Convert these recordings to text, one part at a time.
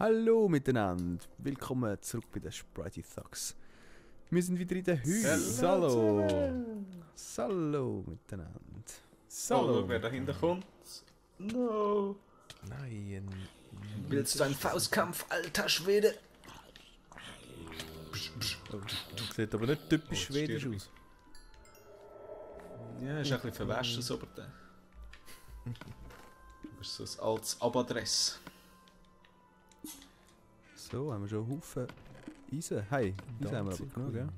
Hallo miteinander, willkommen zurück bei den Spritey Thugs. Wir sind wieder in der Hütte. Hallo. Hallo miteinander. Hallo, wer dahinter kommt? No. Nein. Willst du einen Faustkampf, alter Schwede? Oh, sieht aber nicht typisch schwedisch aus. Ja, ist ein bisschen verwaschen, das Oberteil. Das ist so ein altes Abadress. So, haben wir schon einen Haufen Eisen. Hey, Eisen haben wir aber genug, gell?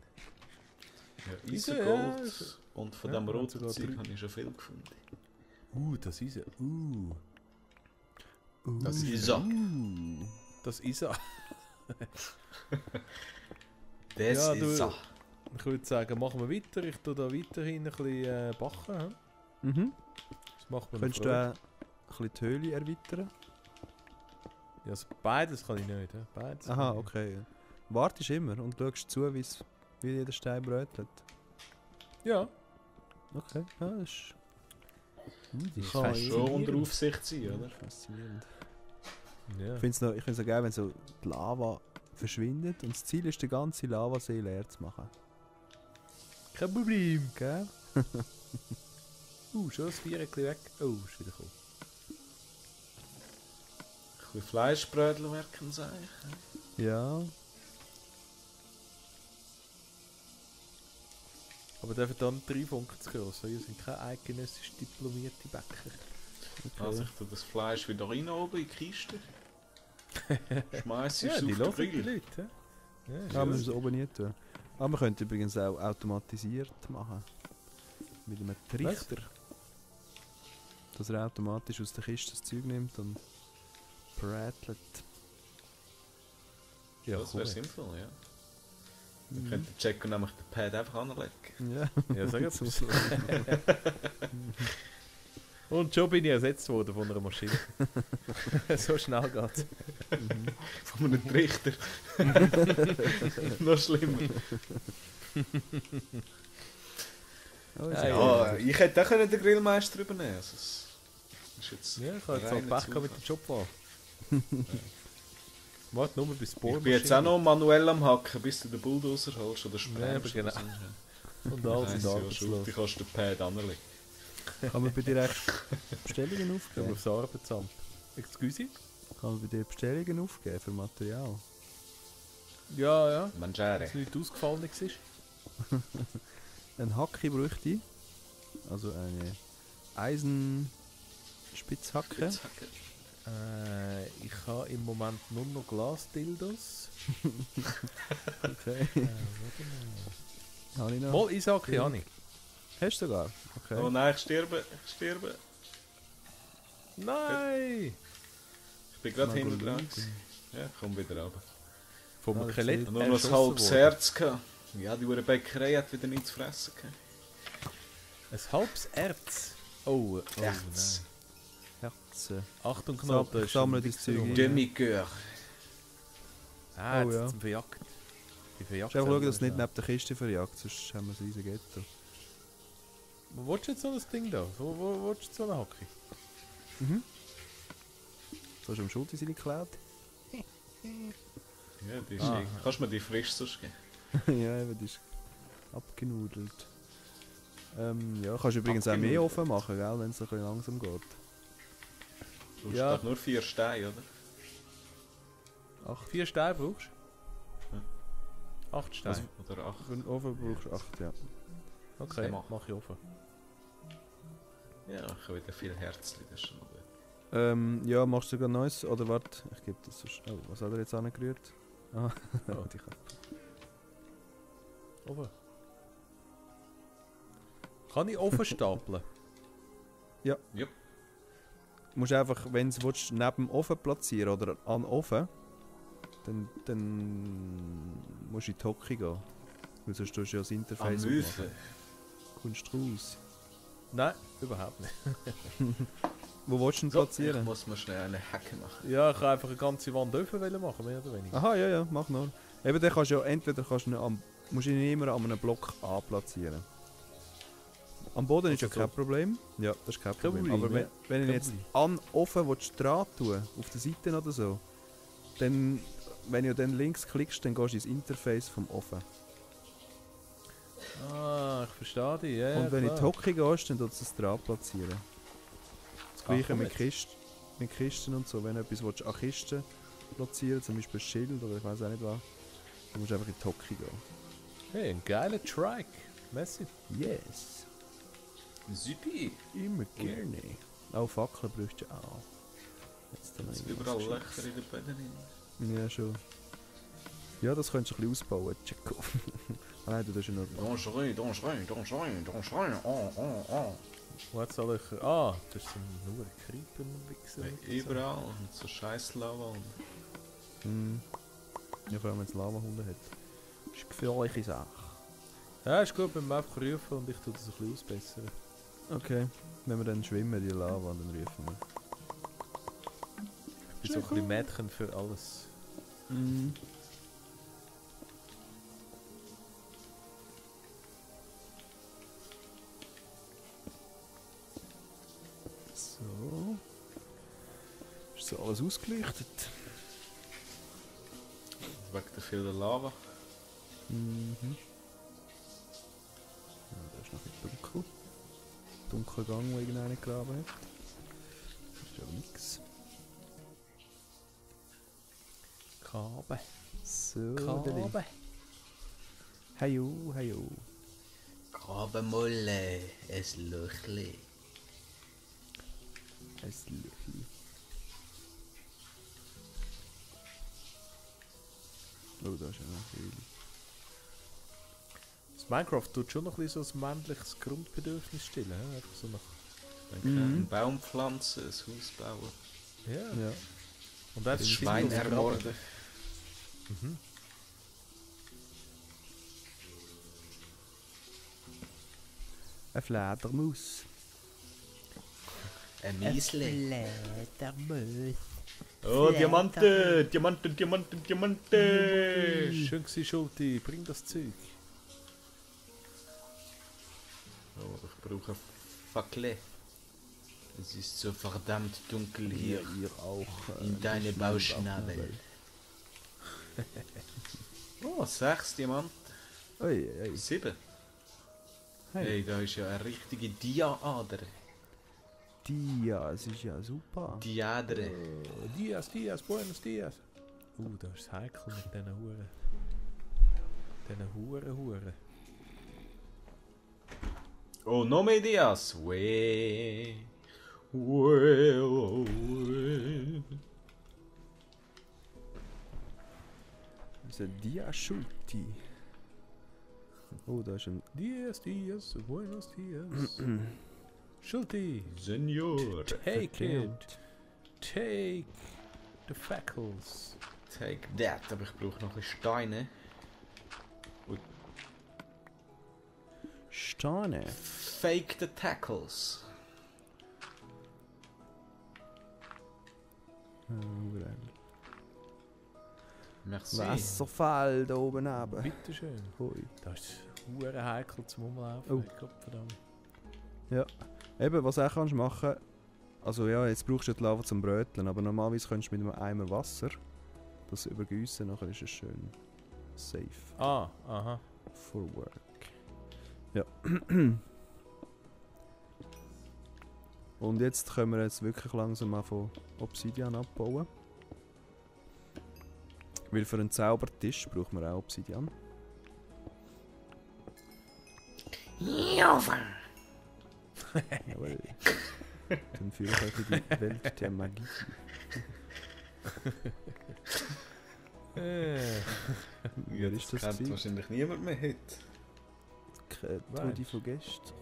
Ja, Eisengold und von dem roten Zeug habe ich schon viel gefunden. Das Eisen. Das ist er. Das Eisen. Das ist er. Ich würde sagen, machen wir weiter. Ich tue da weiterhin ein bisschen backen. Mhm. Das macht man. Könntest du auch ein bisschen die Höhle erweitern? Ja, also beides kann ich nicht. Ja. Beides. Aha, okay. Wartest immer und schaust zu, wie jeder Stein brötelt. Ja. Okay, ja, das ist... Das kann schon unter Aufsicht sein, oder? Faszinierend. Ja. Ich finde es so geil, wenn so die Lava verschwindet und das Ziel ist, den ganzen Lavasee leer zu machen. Kein Problem, gell? Schon das Viereckchen weg. Oh, ist wieder gekommen. Ein bisschen Fleischbrötchen merken sie eigentlich. Ja. Aber dürfen dann 3 Funken zu groß sein. Wir sind keine eidgenössisch diplomierte Bäcker. Okay. Also ich tue das Fleisch wieder rein oben in die Kiste. Schmeiß es ja, die auf den die Grill. Leute. Ja, müssen wir oben nie tun. Aber man könnte übrigens auch automatisiert machen. Mit einem Trichter. Dass er automatisch aus der Kiste das Zeug nimmt und brätelt. Ja, das wäre sinnvoll, ja. Wir könnten checken nämlich den Pad einfach anlegen. Ja, sag jetzt. Und schon bin ich ersetzt worden von einer Maschine. So schnell geht's. Von einem Trichter. Noch schlimmer. Ich hätte auch den Grillmeister übernehmen können. Ist jetzt ja, ich habe jetzt auch Pech mit dem Jobwahl. Warte nur bis Bohrmaschine. Ich bin jetzt auch noch manuell am Hacken, bis du den Bulldozer holst oder sprengst. Ja, genau. Und alles sind arbeitslos. Du kannst den Pad anlegen. Kann man bei dir echt Bestellungen aufgeben? Aufs Arbeitsamt. Excuse? Kann man bei dir Bestellungen aufgeben für Material? Ja. Mangiare. Dass nichts Ausgefallenes ist. Ein Hacke bräuchte ich. Also eine Eisenspitzhacke. Ich habe im Moment nur noch Glasdildos. Okay. Habe ich noch? Mal Eishacke habe ich. Hast du sogar? Okay. Oh nein, ich sterbe. Nein! Ich bin gerade hinten dran. Ja, komm wieder runter. Vom Skelett. Nur noch ein halbes Herz gehabt. Ja, die Bäckerei hat wieder nichts zu fressen gehabt. Ein halbes Erz? Oh Erz. Nein. Herzen. Achtung, Knoten. Ich sammle das Zeug. Demi-Cœur. Ja. Zum Verjagt. Schau schauen, dass es nicht neben der Kiste verjagt, sonst haben wir ein riesen Ghetto. Wo willst du jetzt so ein Ding da? Wo willst du so eine Hacke? So hast du am Schulter seine geklaut? Ja, die ist kannst du mir die frisch sonst geben? Ja, eben, die ist abgenudelt. Ja, kannst du übrigens auch mehr offen machen, gell, wenn es ein bisschen langsam geht. Du hast doch nur 4 Steine, oder? 4 Steine brauchst du? 8 Steine? Also, oder 8? Für einen Ofen brauchst du 8, ja. Okay, mach ich offen. Ja, ich habe wieder viel Herzchen, das ist schon mal gut. Ja, machst du sogar Neues? Oder warte, ich gebe das sonst... Oh, was hat er jetzt angerührt? Ah, die Kappe. Ofen. Kann ich Ofen stapeln? Ja. Yep. Du musst einfach, wenn du es neben dem Ofen platzieren oder an den Ofen, dann musst du in die Hocke gehen. Weil sonst tust du ja das Interface aufmachen. Kommst du raus? Nein, überhaupt nicht. Wo willst du ihn So, platzieren? ich muss mir schnell eine Hacke machen. Ja, ich kann einfach eine ganze Wand Öfen machen, mehr oder weniger. Aha, ja, mach nur. Eben, dann kannst du ja entweder musst du ihn immer an einem Block platzieren. Am Boden ist ja kein Problem. Ja, das ist kein Problem. Aber wenn du jetzt an den Ofen dran tun auf der Seite oder so, dann, wenn du dann links klickst, dann gehst du ins Interface vom Ofen. Ah, ich verstehe dich, ja. Und wenn du in klar. die Hocke gehst, dann tut es das dran platzieren. Das gleiche mit Kisten und so. Wenn du etwas an Kisten platzieren, zum Beispiel ein Schild oder ich weiß auch nicht was, dann musst du einfach in die Hocke gehen. Hey, ein geiler Trike. Messi. Yes. Süpi. Immer gerne. Auch Fackeln brauchst du auch. Jetzt Es sind überall Löcher in den Bäden drin. Ja, schon. Ja, das könntest du ein bisschen ausbauen, Checo. Nein, du tust ja noch... Dangerein. Wo hat's alle Löcher? Ah, das ist nur ein Creeper-Wichser. Überall und so scheiß Lava. Ja, vor allem wenn es Lavahunde hat. Das ist eine gefährliche Sache. Ja, ist gut, wenn wir einfach rufen und ich tue das ein bisschen ausbessern. Okay, wenn wir dann schwimmen, die Lava, dann rufen wir. Ich bin so ein bisschen Mädchen für alles. So. Ist so alles ausgeleuchtet? Wegen der vielen Lava. Ja, da ist noch ein bisschen dunkel. Dunkler Gang, wo irgendeiner gegraben hat. Das ist aber nix. Kabe. So, Kabe. Heyo, heyo. Grabenmolle, es Löchli. Ein Löchli. Oh, da ist ja noch viel. Das Minecraft tut schon noch ein bisschen so ein männliches Grundbedürfnis stillen. He? Einfach so nach... Dann kann einen Baum pflanzen, ein Haus bauen. Ja. Ja. Und das ist Schwein viel ermorden. Eine Fledermaus. Ein Miesli. Fledermaus. Oh, Diamanten! Diamanten! Schön gewesen, Schulti. Bring das Zeug. Oh, ich brauche Fackel. Es ist so verdammt dunkel hier. Ihr auch. In deine Bauschnabel. Oh, 6 Diamanten. Oi, oi. 7. Hey. Hey, da ist ja eine richtige Dia-Ader. Ja, es ist ja super. Diadre. Dias, buenos dias. Da ist es heikel mit diesen Huren. Diesen Huren. Oh, noch mehr Dias. Way. Das ist ein Dia-Schulti. Oh, da ist ein... Dias, buenos dias. Schulti. Senor. Take it. Take the fackles. Take that. Aber ich brauche noch ein bisschen Steine. Steine. Fake the tackles. Merci. Wasserfall da oben runter. Bitteschön. Hui. Das ist hure heikel zum Umlaufen. Oh. Gottverdammt. Ja. Eben, was du auch kannst machen, also ja, jetzt brauchst du die Lava zum Bröteln, aber normalerweise könntest du mit einem Eimer Wasser das übergießen, nachher ist es schön safe. Ah, aha. For work. Ja. Und jetzt können wir jetzt wirklich langsam mal von Obsidian abbauen. Weil für einen Zaubertisch brauchen wir auch Obsidian. Jawohl. Dann fühle ich euch in die Welt der Magie. Wer ist das? Kennt wahrscheinlich niemand mehr heute. Trudi von gestern.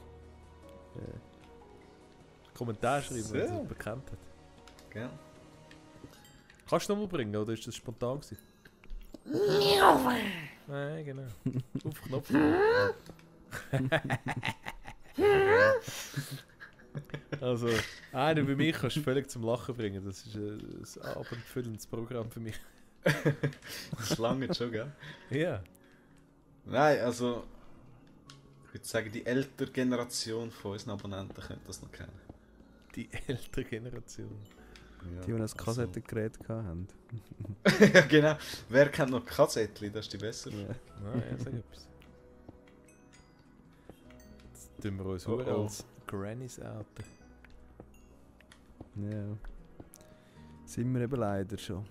Kommentar schreiben, So. wenn es bekannt hat. Gell? Kannst du nochmal bringen oder ist das spontan gewesen? Nein, genau. Auf Knopf. Also, einer bei mir kannst du völlig zum Lachen bringen. Das ist ein abendfüllendes Programm für mich. Das ist lange jetzt schon, gell? Ja. Nein, also... Ich würde sagen, die ältere Generation von unseren Abonnenten könnte das noch kennen. Die ältere Generation. Die ein Kassettengerät hatten. Ja, genau. Wer kennt noch Kassettchen? Das ist die bessere. Ja, sag etwas. Jetzt tun wir uns als Grannies outen. Ja. Sind wir eben leider schon.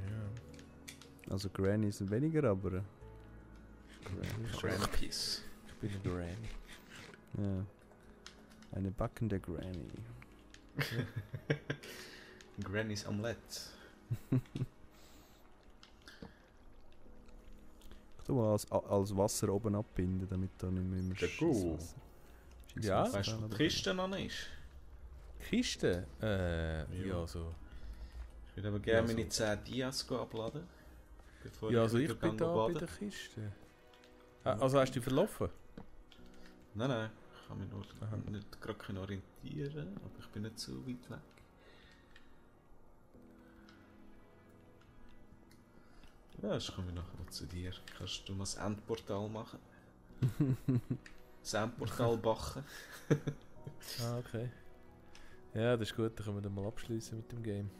Ja. Also Grannies sind weniger, aber... Grandpiece. Ich bin eine Granny. Ja. Eine backende Granny. Granny's Omelette. Ich mal als Wasser oben abbinden, damit da nicht mehr immer Scheisswasser. Ja. Weißt du, wo die Kiste noch ist? Kiste? Ja, so. Ich würde aber gerne meine 10 Dias abladen. Ja, also ich bin da bei der Kiste. Also hast du dich verlaufen? Nein. Ich kann mich nur nicht gerade orientieren, aber ich bin nicht so weit weg. Ja, ich komme nachher noch zu dir. Kannst du mal das Endportal machen? Das Endportal backen. Okay. Ja, das ist gut, dann können wir dann mal abschließen mit dem Game.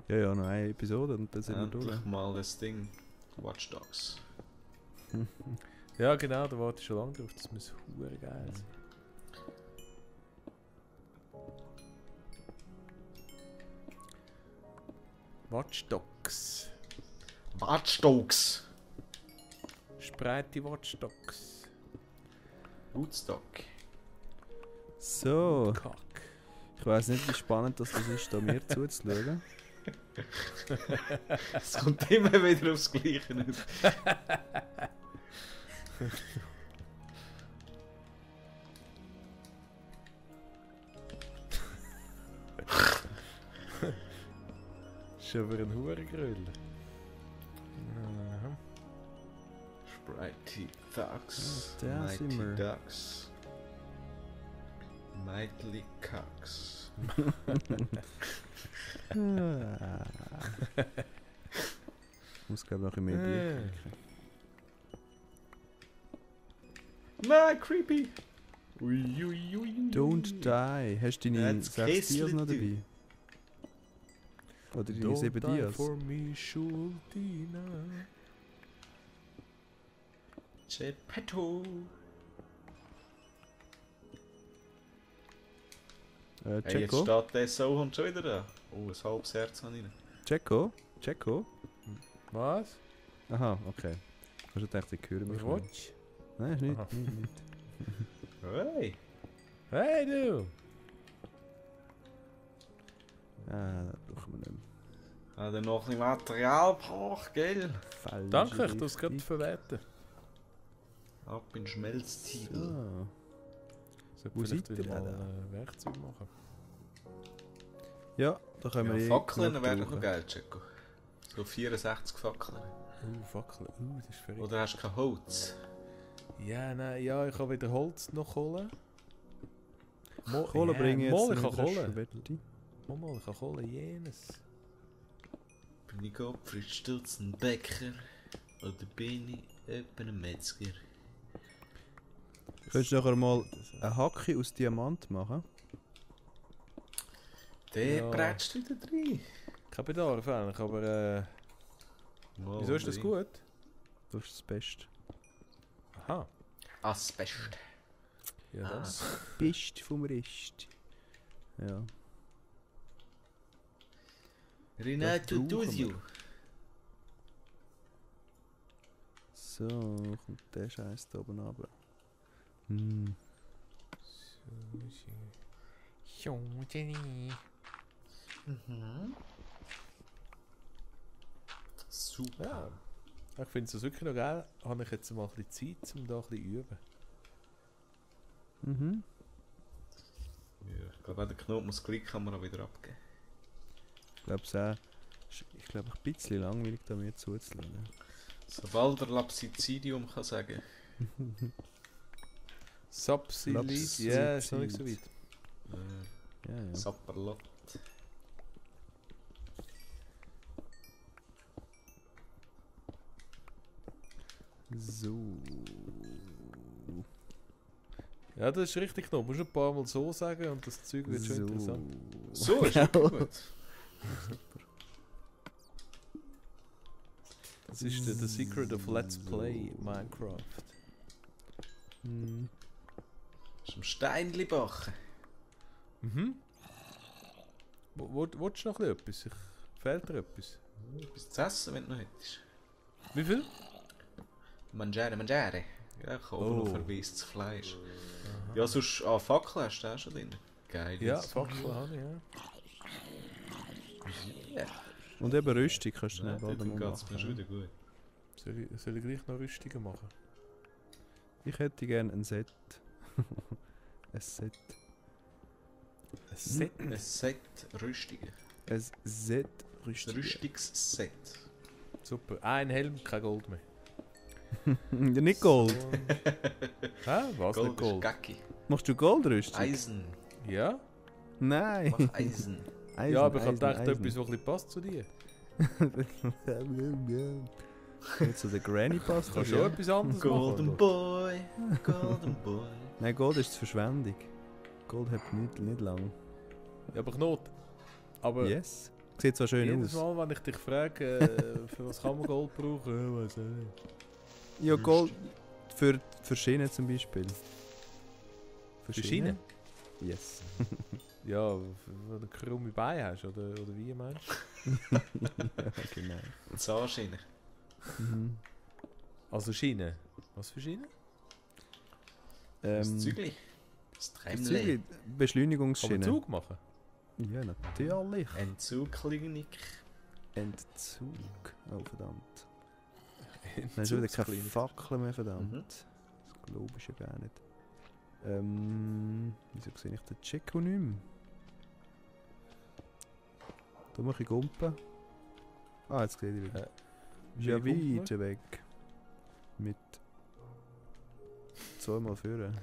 Ja, noch eine Episode und dann sind wir durch. Endlich mal das Ding. Watch Dogs. Ja, genau, da warte ich schon lange drauf. Das muss verdammt geil sein. Watch Dogs. Watch Dogs! Spreite Watch Dogs. Woodstock. So, Kack. ich weiss nicht, wie spannend das ist, da mir zuzuschauen. Es kommt immer wieder aufs Gleiche nicht. Schon wieder ein Hurengröller. Spritey Thugs. Ja, da sind wir. Mighty Ducks. Mighty Cucks. Ich muss glaube ich noch ein mehr Bier trinken. Nein, creepy! Ui. Don't die. Hast du deine Jetzt 6 Dias noch Käsli, dabei? Oder deine 7 Dias? for me, Schuldina. Geppetto. Hey, jetzt Checo? steht der Sohn schon wieder da. Oh, ein halbes Herz habe ich nicht. Checo? Was? Aha, okay. Hast du gedacht, ich höre mich nicht? Watch? Nein, ist nicht. Aha. nicht. Hey! Hey du! Das brauchen wir nicht mehr. Hat er noch ein bisschen Material gebraucht, gell? Falsche Danke, ich tue es gerade Richtung. verwerten. Ab in den Schmelztiegel. So. Sollte Wo vielleicht seid wieder ihr mal denn? Werkzeug machen. Ja, da können wir Ja, Fackeln wäre noch brauchen. geil, Checo. So 64 Fackeln. Fackeln. Das ist verrückt. Oder hast du kein Holz? Ja, nein, ja, ich kann wieder Holz noch holen. Kohle bringen jetzt. Mal, ich kann wieder Kohle. Schwätti. Mal, ich kann Kohle, jenes. Bin ich Gottfried Stutz ein Bäcker? Oder bin ich etwa ein Metzger? Könntest du nachher mal eine Hacke aus Diamant machen? Der Ja. prätscht wieder rein. Kein Bedarf eigentlich, aber Mal wieso ist das rein. gut? Das ist das Beste. Aha. Asbest. Ja, das. Best vom Rest. Ja. Renato Das brauchen Duzio. wir. So, kommt der Scheiß da oben runter. Super. Ja. Ich finde es wirklich noch geil. Habe ich jetzt mal ein bisschen Zeit, um da ein bisschen üben. Mhm. Ja, ich glaube, der Knoten muss die Klickkamera wieder abgeben. Ich glaube es auch. Ich glaube ein bisschen langweilig da mir zuzuschauen. Sobald der Lapsizidium kann sagen. Subsidies, ja, ist noch nicht so weit. Ja, ja. Sapperlot. So. Ja, das ist richtig noch. Du musst ein paar Mal so sagen und das Zeug wird schon interessant. So ist ja gut. Das ist the secret of Let's Play Minecraft. Ist am Steinli backen. Mhm. Wolltest du noch etwas? Fehlt dir etwas? Etwas zu essen, wenn du noch hättest. Wie viel? Mangiare. Ja, ich habe oben noch verweistes Fleisch. Ja, sonst... Fackel hast du auch schon drin. Geil. Ja, Fackel habe ich, ja. Ja. Und eben Rüstung kannst du Ja, dann bald dann mal geht es mir schon machen. wieder gut. Soll ich gleich noch Rüstungen machen? Ich hätte gerne ein Set. Ein Set. Ein Set? Ein Set Rüstungen. Ein Set Ein Rüstung. Rüstungsset. Super. Ein Helm, kein Gold mehr. Ja, nicht Gold. Hä? Was Gold nicht Gold? ist Gacki. Machst du Goldrüstung? Eisen. Ja? Nein. Mach Eisen. Eisen, Ja, aber ich habe Eisen, gedacht, Eisen. etwas, was ein bisschen passt zu dir. Nicht so der Granny passt. Kannst du schon etwas anderes Golden machen? Boy. Golden Boy. Nein, Gold ist Verschwendung. Gold hat nicht lang. Ja, aber Knot. Aber Yes. Sieht so schön jedes aus. Mal, wenn ich dich frage, für was kann man Gold brauchen? Ja, weiß auch nicht. Ja, Gold für Schienen zum Beispiel. Für Schienen? Yes. Ja, wenn du krumme Beine hast, oder wie meinst du? Ja, genau. Zahnschiene. Mhm. Also Schienen. Was für Schienen? Das Ähm, Zügli. Das das Tremle. Zügli, Kann man Beschleunigungsschiene. Zug machen? Ja, natürlich. Entzugklinik. Entzug. Oh, verdammt. Dann hast du wieder keine Entzugsklinik. Fackel mehr, verdammt. Mhm. Das glaube ich ja gar nicht. Wieso sehe ich den Chico nicht mehr? Da mache ich Gumpen. Ah, jetzt sehe ich wieder. Ist ja wie weit weg. Mit 2 führen.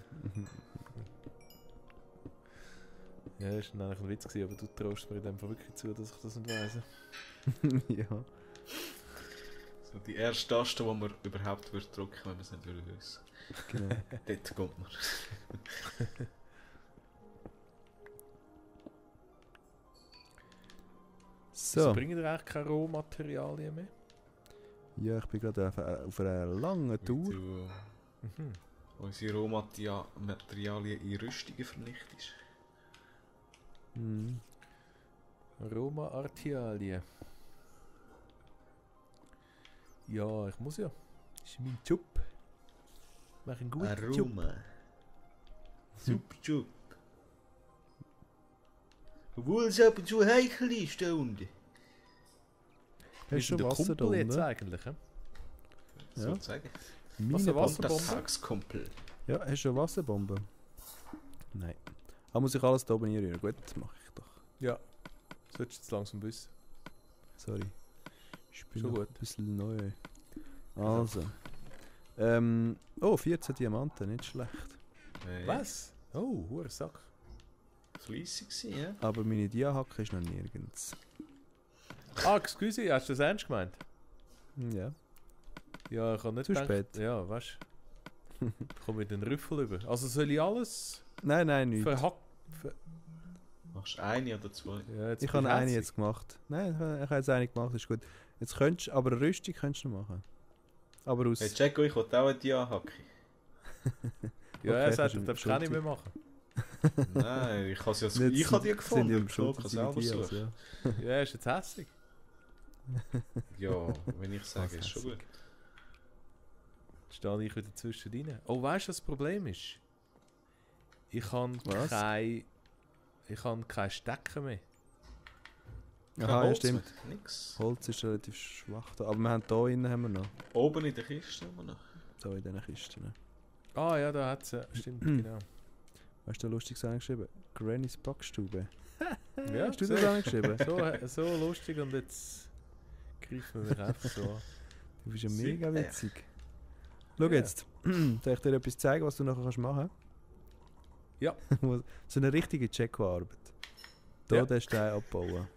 Ja, das war eigentlich ein Witz, gewesen, aber du traust mir in dem Fall wirklich zu, dass ich das nicht weiss. Ja. So die erste Taste, die man überhaupt würde drücken, wenn man es nicht würde wissen. Genau. Dort kommt man. So. So. Bringen dir eigentlich keine Rohmaterialien mehr? Ja, ich bin gerade auf einer langen Tour. Wie du unsere Rohmaterialien in Rüstungen vernichtest. Mhm. Rohmaterialien. Ja, ich muss ja. Das ist mein Job. Mach einen guten Job. Aroma. Super Job. Obwohl es ab und zu heikel ist da unten. Hast du schon der Wasser da Kumpel jetzt unten? eigentlich? He? Ja. Sozusagen. Meine Wasserbombe? Untertagskumpel. Ja, hast du schon Wasserbombe? Nein. Aber muss ich alles da oben rühren? Gut, das mache ich doch. Ja. Solltest du jetzt langsam wissen. Sorry. Ich bin Schon noch gut. ein bisschen neu. Also. Oh, 14 Diamanten, nicht schlecht. Was? Oh, hoher Sack. Fleissig gewesen, ja? Aber meine Dia-Hacke ist noch nirgends. Ah, excuse, hast du das ernst gemeint? Ja. Ja, ich habe nicht Zu spät. Ja, weißt du. Ich komme mit den Rüffel über. Also soll ich alles Nein, nicht. verhacken? Machst du eine oder zwei? Ja, jetzt Ich bin habe eine hässig. jetzt gemacht. Nein, ich habe jetzt eine gemacht, ist gut. Jetzt könntest aber eine Rüstung könntest du noch machen. Aber aus... Hey Jacko, ich will auch eine Dia-Hacke. Ja, er Okay, sagt, kannst du du darfst keine mehr machen. Nein, ich habe Jetzt die sind gefunden. ja Ich kann Schulter selber Dias, suchen. ja. Ja, er ist jetzt hässig. Ja, wenn ich sage, Was ist schon gut. Jetzt stehe ich wieder zwischen rein. Oh, weißt du, was das Problem ist? Ich habe Was? kein Stecken mehr. Kein Aha, ja Holz stimmt. mehr, nix. Holz ist relativ schwach da. Aber wir haben hier innen haben wir noch. Oben in der Kiste haben wir noch. So in diesen Kisten. Ah ja, da hat es. Stimmt, genau. Hast du da lustig angeschrieben? Granny's Backstube. Ja, Hast du das angeschrieben? so lustig und jetzt greifen wir mich einfach so an. Du bist ja Super. mega witzig. Schau Ja. jetzt. Soll ich dir etwas zeigen, was du nachher kannst machen Ja. So eine richtige Check-Arbeit. Hier Ja. den Stein abbauen.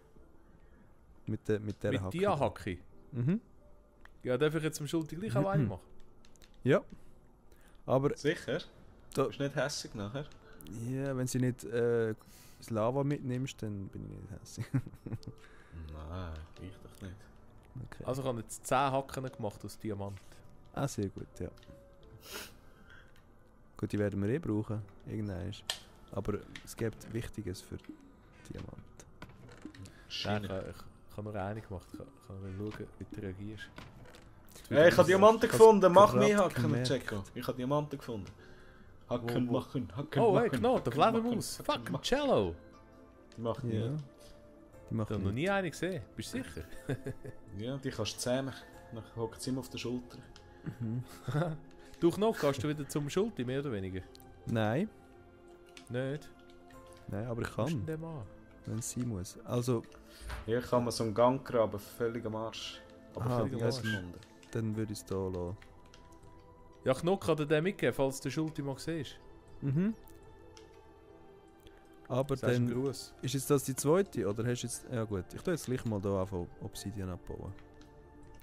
Mit der Mit Hacke. Dia-Hacke. Mhm. Ja, darf ich jetzt am Schulter gleich auch eine machen? Ja. Aber Sicher? Bist du nicht hässig nachher? Ja, wenn sie nicht das Lava mitnimmst, dann bin ich nicht hässig. Nein, ich doch nicht. Okay. Also ich habe jetzt 10 Hacken gemacht aus Diamant. Ah, sehr gut, ja. Gut, die werden wir eh brauchen, irgendwann. Aber es gibt Wichtiges für Diamant. Nein, ich habe nur eine gemacht. Ich kann nur schauen, wie du reagierst. Hey, ich habe Diamanten gefunden, mach gerade mehr Hacken, gemerkt. Checo. Ich habe Diamanten gefunden. Hacken Wo? machen, Hacken Oh, machen. hey, Knot, der Hacken Fledermaus. machen, Fuck, Hacken machen. Cello. Die macht Ja. nie. Die Ich machen habe noch nicht. nie eine gesehen. Bist du sicher? Ja, die kannst du zähmen. Dann hockt sie ihm auf der Schulter. Du Knot, gehst du wieder zum Schulti, mehr oder weniger? Nein, Nicht? nein, aber ich Was ist denn kann, der Mann? wenn es sein muss. Also, Hier kann man so einen Gang graben, völlig am Arsch. Aber Aha, völlig am ja, Arsch dann- gefunden. dann würde ich es hier lassen. Ja, Knot kann dir den mitgeben, falls du den Schulti mal siehst. Mhm. Aber Das ist ein dann Gruß. ist jetzt das die zweite, oder hast du jetzt... Ja gut, ich tue jetzt gleich mal hier anfangen Obsidian abbauen.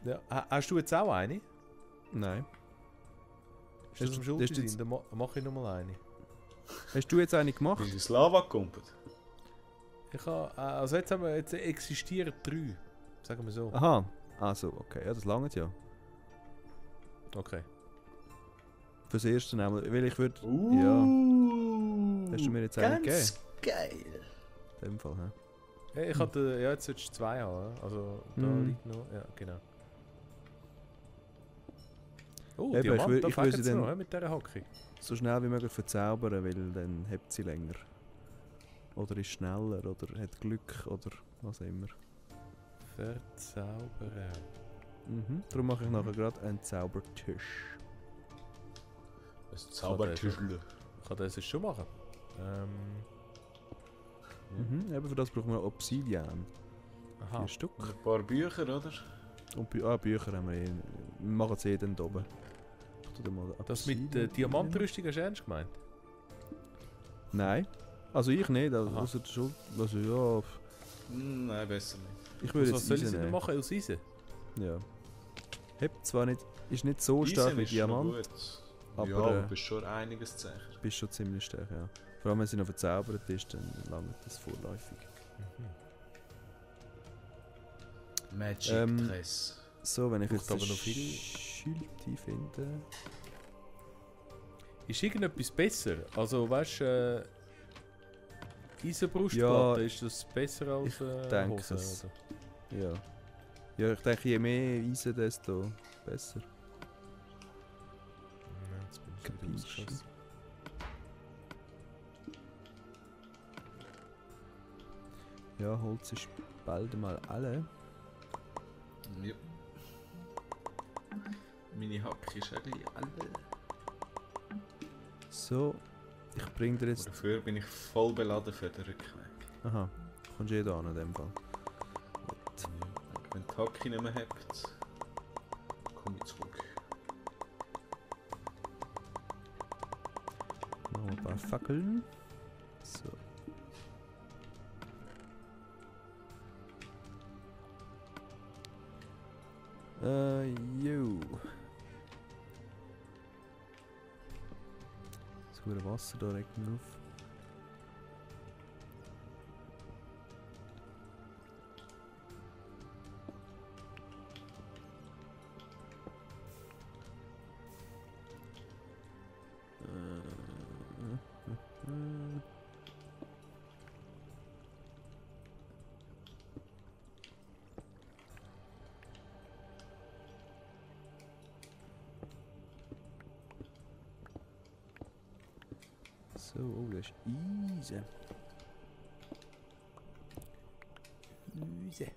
Ja. Hast du jetzt auch eine? Nein. Ist das Hast am du- Schulti hast du sein? jetzt- Dann mache ich nochmal eine. Hast du jetzt eine gemacht? Weil das Lava kumpelt. Ich habe, also jetzt existieren 3. Sagen wir so. Aha. Also, okay. Ja, das langt ja. Okay. Fürs erste nehmen, weil ich würde... Ja. Hast du mir jetzt eine gegeben? Geil. In dem Fall, hä? Hey, ich hatte, ja, jetzt solltest du 2 haben. Oder? Also da Mhm. liegt noch. Ja, genau. Oh, Eben, Diamant, da ich will sie fängt es dann- noch mit dieser Hacke. So schnell wie möglich verzaubern, weil dann hebt sie länger. Oder ist schneller, oder hat Glück, oder was auch immer. Verzaubern. Mhm. Darum mache ich nachher gerade einen Zaubertisch. Ein Zaubertischle. Ich kann das jetzt schon machen. Mhm. Eben für das brauchen wir Obsidian. Aha. 4 Stück. Und ein paar Bücher, oder? Und Bücher haben wir eh. Wir machen es eh dann oben. Ich tu da mal Das mit Obsidian Diamantrüstung hast du ernst gemeint? rein. Nein. Also ich nicht, also Aha. ausser der Schuld. Also ja, Nein, besser nicht. ich würde Was jetzt soll ich Eisen denn nehmen. machen aus Eisen? Ja. Hebt zwar nicht, ist nicht so stark Eisen wie ist noch Diamant, gut. aber, ja, aber äh, du bist schon einiges sicher. bist schon ziemlich stark, ja. Vor allem wenn sie noch verzaubert ist, dann langt das vorläufig. Magic Ähm, Dress. So, wenn ich Braucht jetzt aber den noch viel- Schilti finde. Ist irgendetwas besser? Also weißt du, Eisenbrustplatte, ist das besser als ich denke Hose? es. Oder? Ja. Ja, ich denke, je mehr Eisen, desto besser. Ja, jetzt bin ich wieder Kapisch. ausgeschossen. Ja, Holz ist bald mal alle. Ja. Meine Hacke ist eigentlich alle. So, ich bring dir Aber jetzt... dafür bin ich voll beladen für den Rückweg. Aha, kommst du da an in dem Fall. Ja. Wenn die Hacke nicht mehr habt, komme ich zurück. Machen wir ein paar Fackeln. So. Jo. Das gute Wasser da regt mich auf. So, oh, das ist easy. Easy.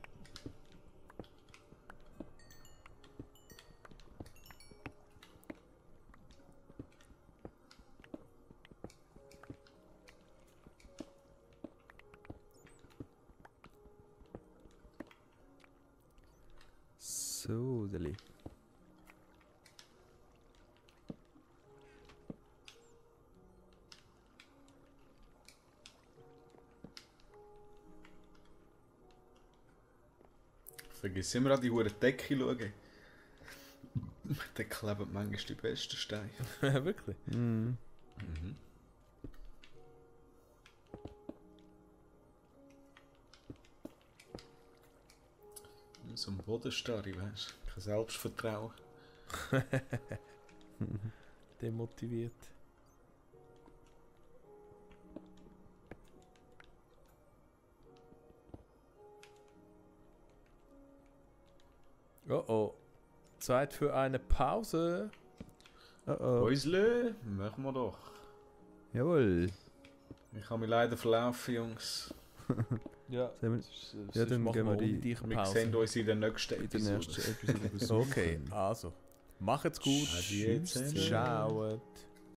So, Deli. Vergiss immer an die hure Decke schauen. Da kleben manchmal die besten Steine. Wirklich? Mm. Mhm. So ein Bodenstarre, weißt du? Kein Selbstvertrauen. Demotiviert. Oh oh. Zeit für eine Pause. Oh oh. Häusle, machen wir doch. Jawohl. Ich habe mich leider verlaufen, Jungs. Ja, Ja, dann machen gehen wir ohne die- dich Wir Pause. sehen uns in der nächsten In der Episode. nächsten Episode besuchen. Okay, also. Macht's gut. Adieu zusammen. Ciao.